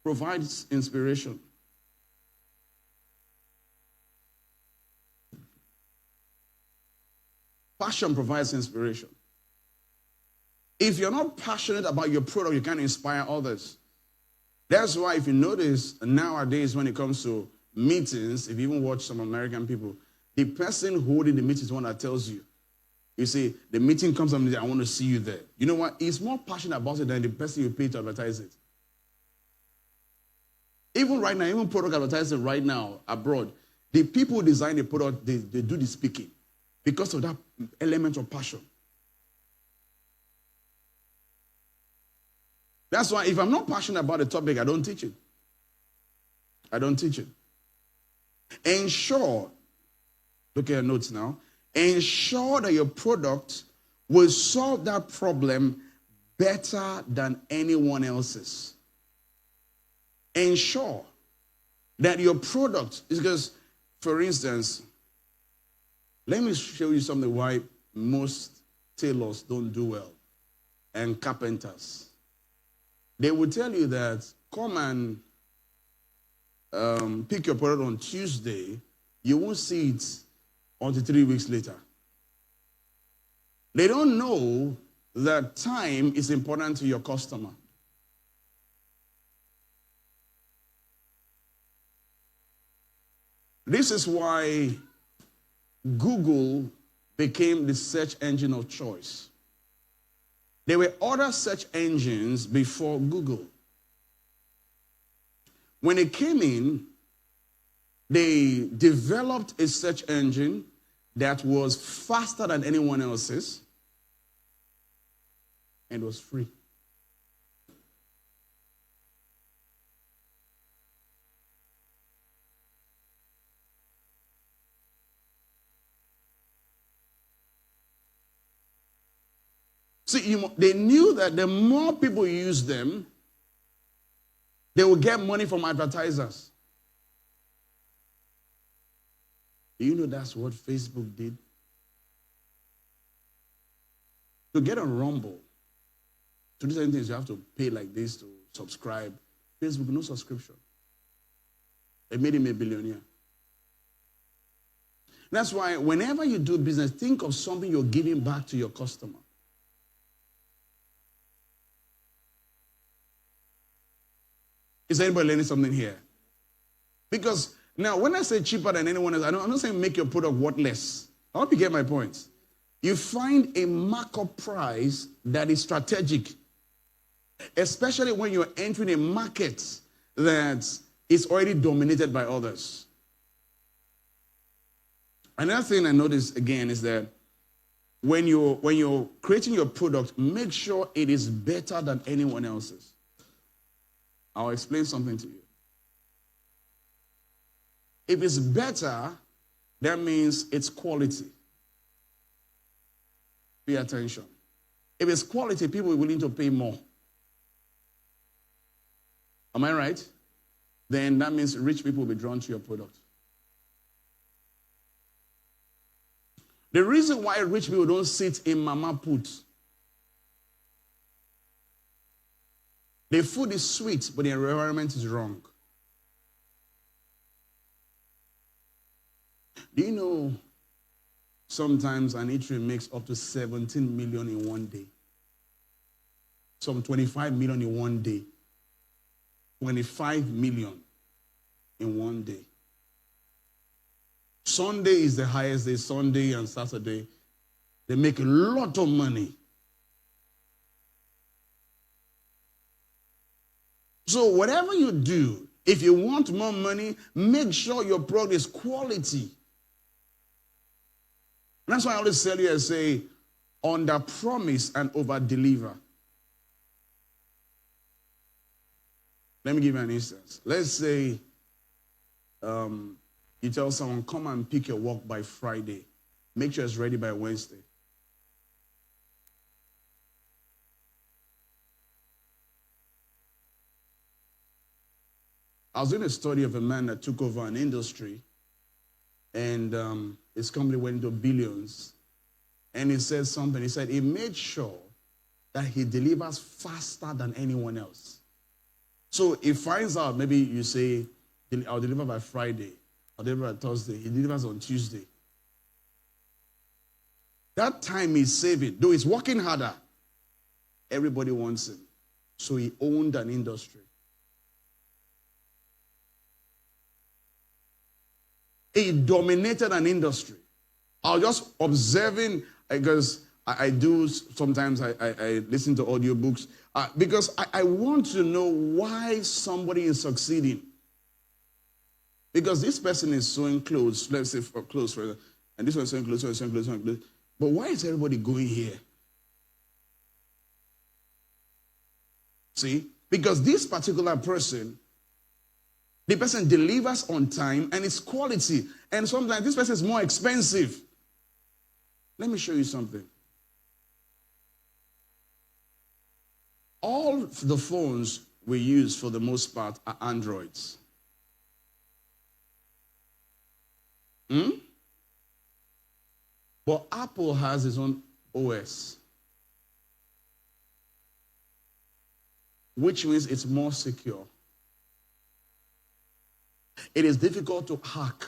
provides inspiration. Passion provides inspiration. If you're not passionate about your product, you can't inspire others. That's why if you notice nowadays when it comes to meetings, if you even watch some American people, the person holding the meeting is one that tells you. You see, the meeting comes and I want to see you there. You know what? He's more passionate about it than the person you pay to advertise it. Even right now, even product advertising right now abroad, the people who design the product, they do the speaking because of that element of passion. That's why if I'm not passionate about the topic, I don't teach it. I don't teach it. Ensure, look at your notes now, ensure that your product will solve that problem better than anyone else's. Ensure that your product is because, for instance, let me show you something why most tailors don't do well and carpenters. They will tell you that come and pick your product on Tuesday. You won't see it until 3 weeks later. They don't know that time is important to your customer. This is why Google became the search engine of choice. There were other search engines before Google. When it came in, they developed a search engine that was faster than anyone else's and was free. See, they knew that the more people use them, they will get money from advertisers. Do you know that's what Facebook did? To get on Rumble, to do certain things, you have to pay like this to subscribe. Facebook, no subscription. It made him a billionaire. That's why whenever you do business, think of something you're giving back to your customer. Is anybody learning something here? Because now, when I say cheaper than anyone else, I'm not saying make your product worthless. I hope you get my point. You find a markup price that is strategic, especially when you're entering a market that is already dominated by others. Another thing I noticed again is that when you're creating your product, make sure it is better than anyone else's. I'll explain something to you. If it's better, that means it's quality. Pay attention. If it's quality, people are willing to pay more. Am I right? Then that means rich people will be drawn to your product. The reason why rich people don't sit in mama put, the food is sweet, but the environment is wrong. Do you know sometimes an eatery makes up to 17 million in one day? Some 25 million in one day. 25 million in one day. Sunday is the highest day. Sunday and Saturday, they make a lot of money. So whatever you do, if you want more money, make sure your product is quality. And that's why I always tell you, I say, under promise and over deliver. Let me give you an instance. Let's say you tell someone, come and pick your work by Friday. Make sure it's ready by Wednesday. I was doing a study of a man that took over an industry, and his company went into billions. And he said something. He said he made sure that he delivers faster than anyone else. So he finds out, maybe you say, I'll deliver by Friday, I'll deliver by Thursday. He delivers on Tuesday. That time he's saving, though he's working harder, everybody wants him. So he owned an industry. He dominated an industry. I was just observing, because I do sometimes, I listen to audiobooks, because I want to know why somebody is succeeding. Because this person is sewing clothes, let's say for clothes, and this one is sewing clothes, sewing clothes. But why is everybody going here? See? Because this particular person, the person delivers on time and it's quality. And sometimes this person is more expensive. Let me show you something. All the phones we use for the most part are Androids. But Apple has its own OS, which means it's more secure. It is difficult to hack.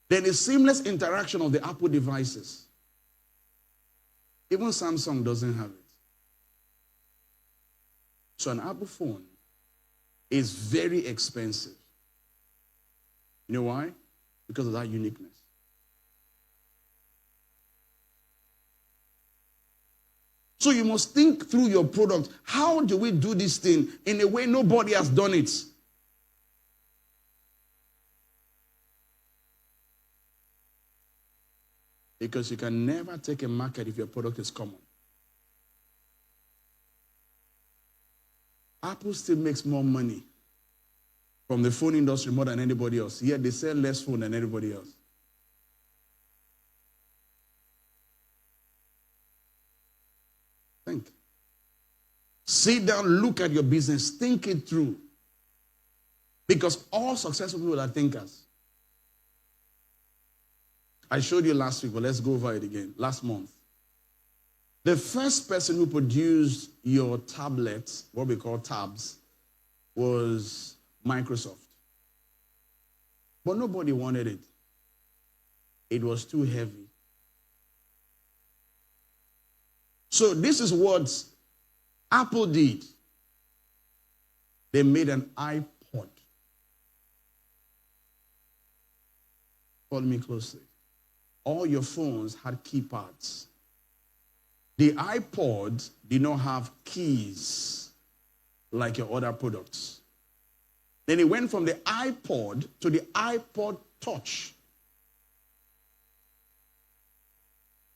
Then the seamless interaction of the Apple devices. Even Samsung doesn't have it. So an Apple phone is very expensive. You know why? Because of that uniqueness. So you must think through your product. How do we do this thing in a way nobody has done it? Because you can never take a market if your product is common. Apple still makes more money from the phone industry more than anybody else. Yet they sell less phone than anybody else. Think. Sit down, look at your business, think it through. Because all successful people are thinkers. I showed you last week, but let's go over it again. Last month. The first person who produced your tablets, what we call tabs, was Microsoft. But nobody wanted it. It was too heavy. So this is what Apple did. They made an iPod. Follow me closely. All your phones had keypads. The iPod did not have keys like your other products. Then it went from the iPod to the iPod Touch.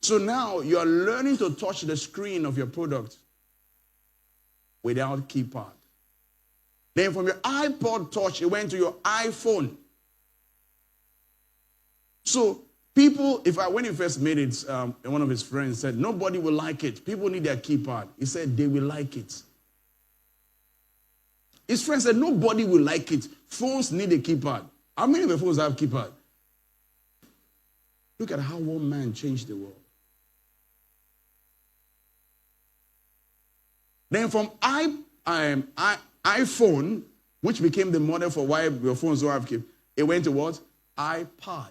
So now you are learning to touch the screen of your product without keypad. Then from your iPod Touch, it went to your iPhone. So people, when he first made it, one of his friends said, nobody will like it. People need their keypad. He said, they will like it. His friend said, nobody will like it. Phones need a keypad. How many of the phones have keypad? Look at how one man changed the world. Then from iPhone, which became the model for why your phones don't have keypad, it went to what? iPad.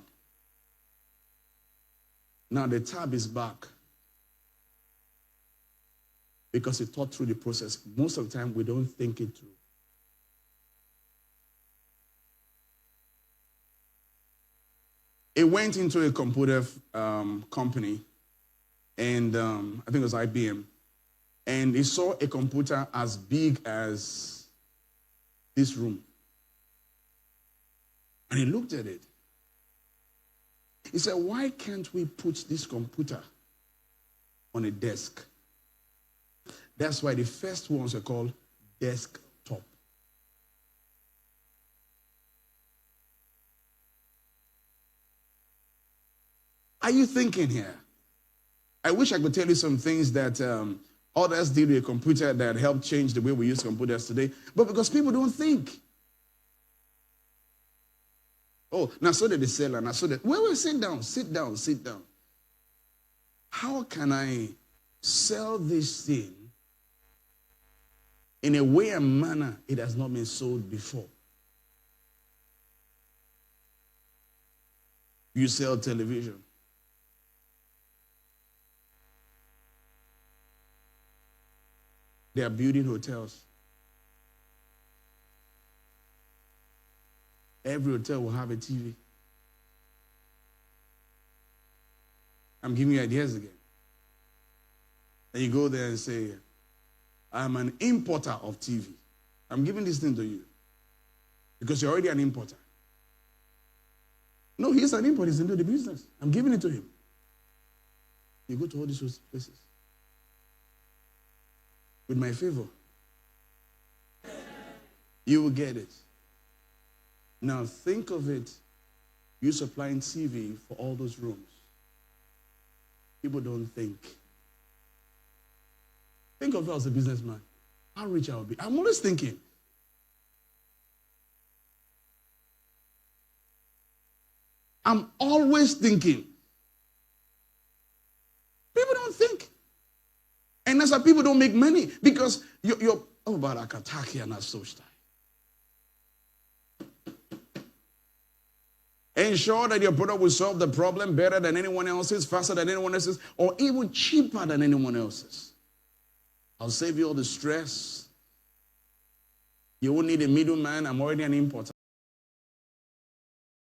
Now the tab is back. Because it thought through the process. Most of the time, we don't think it through. It went into a computer company, and I think it was IBM, and he saw a computer as big as this room. And he looked at it. He said, why can't we put this computer on a desk? That's why the first ones are called desktop. Are you thinking here? I wish I could tell you some things that others did with a computer that helped change the way we use computers today, but because people don't think. Oh, now so did the seller, now so that. Wait, sit down. How can I sell this thing in a way and manner it has not been sold before. You sell television. They are building hotels. Every hotel will have a TV. I'm giving you ideas again. And you go there and say, I'm an importer of TV. I'm giving this thing to you because you're already an importer. No, he's an importer. He's into the business. I'm giving it to him. You go to all these places. With my favor, you will get it. Now think of it. You supplying TV for all those rooms. People don't think. Think of it as a businessman. How rich I will be. I'm always thinking. I'm always thinking. People don't think. And that's why people don't make money. Because you're oh, but I can talk here and not so style. Ensure that your product will solve the problem better than anyone else's, faster than anyone else's, or even cheaper than anyone else's. I'll save you all the stress. You won't need a middleman. I'm already an importer.